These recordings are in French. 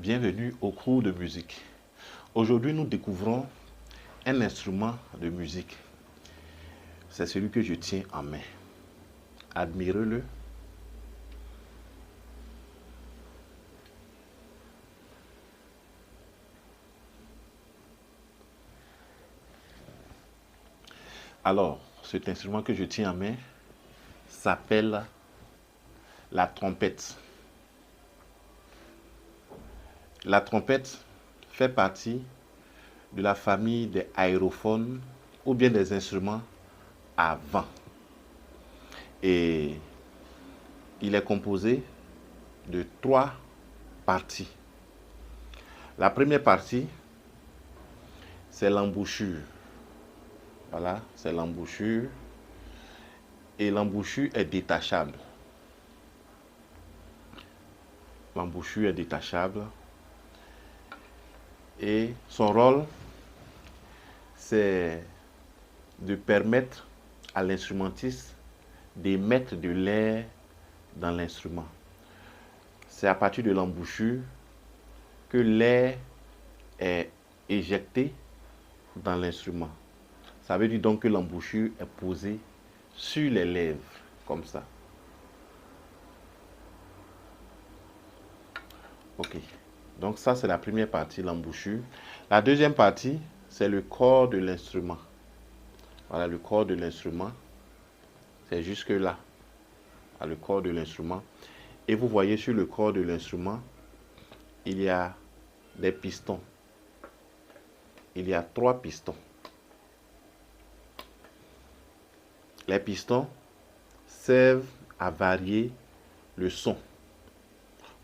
Bienvenue au cours de musique. Aujourd'hui, nous découvrons un instrument de musique. C'est celui que je tiens en main. Admirez-le. Alors, cet instrument que je tiens en main s'appelle la trompette. La trompette fait partie de la famille des aérophones ou bien des instruments à vent. Et il est composé de 3 parties. La première partie, c'est l'embouchure. Voilà, c'est l'embouchure. Et l'embouchure est détachable. L'embouchure est détachable. Et son rôle, c'est de permettre à l'instrumentiste d'émettre de l'air dans l'instrument. C'est à partir de l'embouchure que l'air est éjecté dans l'instrument. Ça veut dire donc que l'embouchure est posée sur les lèvres, comme ça. Ok. Donc ça, c'est la première partie, l'embouchure. La deuxième partie, c'est le corps de l'instrument. Voilà, le corps de l'instrument. C'est jusque là. Le corps de l'instrument. Et vous voyez sur le corps de l'instrument, il y a des pistons. Il y a 3 pistons. Les pistons servent à varier le son.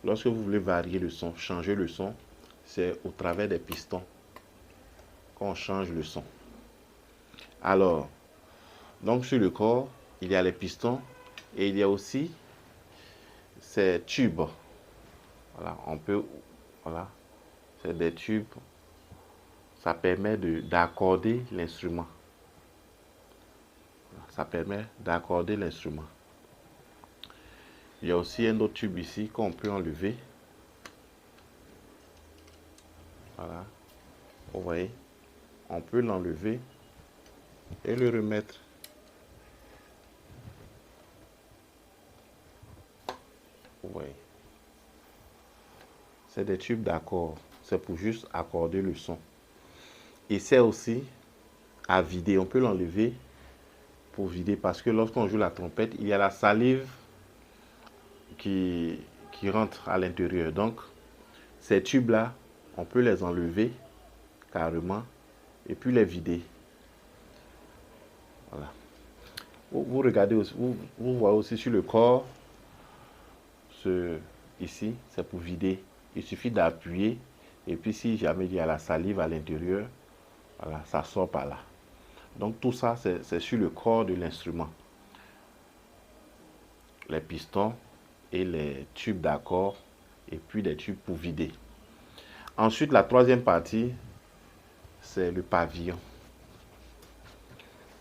Lorsque vous voulez varier le son, changer le son, c'est au travers des pistons qu'on change le son. Alors, donc sur le corps, il y a les pistons et il y a aussi ces tubes. Voilà, voilà, c'est des tubes. Ça permet d'accorder l'instrument. Ça permet d'accorder l'instrument. Il y a aussi un autre tube ici qu'on peut enlever. Voilà. Vous voyez, on peut l'enlever et le remettre. Vous voyez. C'est des tubes d'accord. C'est pour juste accorder le son. Et c'est aussi à vider. On peut l'enlever pour vider parce que lorsqu'on joue la trompette, il y a la salive qui rentre à l'intérieur. Donc, ces tubes-là, on peut les enlever carrément et puis les vider. Voilà. Vous regardez aussi, vous voyez aussi sur le corps, ici, c'est pour vider. Il suffit d'appuyer et puis si jamais il y a la salive à l'intérieur, voilà, ça sort par là. Donc tout ça, c'est sur le corps de l'instrument. Les pistons et les tubes d'accord et puis des tubes pour vider. Ensuite, la troisième partie, c'est le pavillon.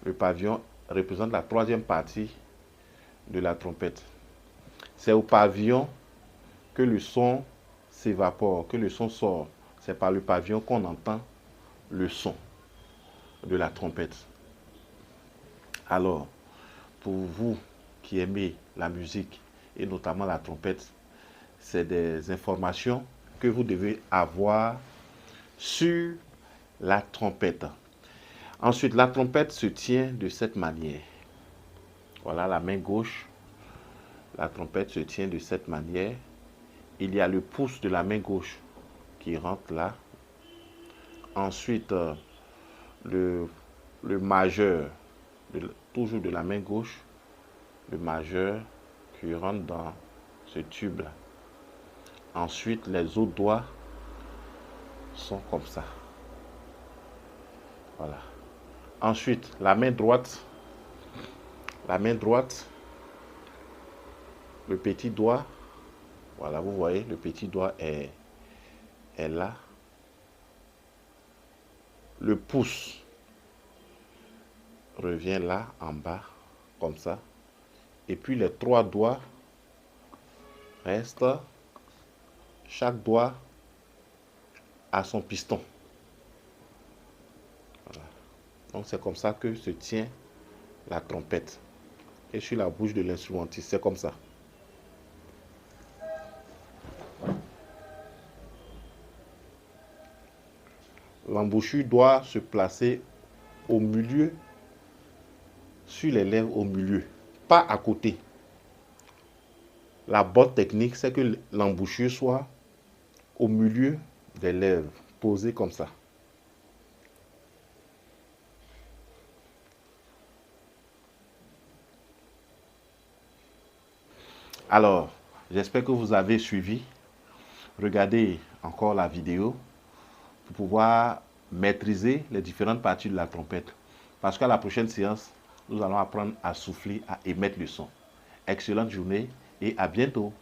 Le pavillon représente la troisième partie de la trompette. C'est au pavillon que le son s'évapore, que le son sort. C'est par le pavillon qu'on entend le son de la trompette. Alors, pour vous qui aimez la musique et notamment la trompette, c'est des informations que vous devez avoir sur la trompette. Ensuite, la trompette se tient de cette manière. Voilà la main gauche. La trompette se tient de cette manière. Il y a le pouce de la main gauche qui rentre là. Ensuite, le majeur, toujours de la main gauche, le majeur qui rentre dans ce tube là. Ensuite, les autres doigts sont comme ça. Voilà. Ensuite, la main droite, le petit doigt, voilà, vous voyez, le petit doigt est là. Le pouce revient là, en bas, comme ça. Et puis les 3 doigts restent, chaque doigt à son piston. Voilà. Donc c'est comme ça que se tient la trompette. Et sur la bouche de l'instrumentiste, c'est comme ça. L'embouchure doit se placer au milieu, sur les lèvres au milieu, pas à côté. La bonne technique, c'est que l'embouchure soit au milieu des lèvres, posée comme ça. Alors, j'espère que vous avez suivi. Regardez encore la vidéo pour pouvoir maîtriser les différentes parties de la trompette. Parce qu'à la prochaine séance, nous allons apprendre à souffler, à émettre le son. Excellente journée et à bientôt.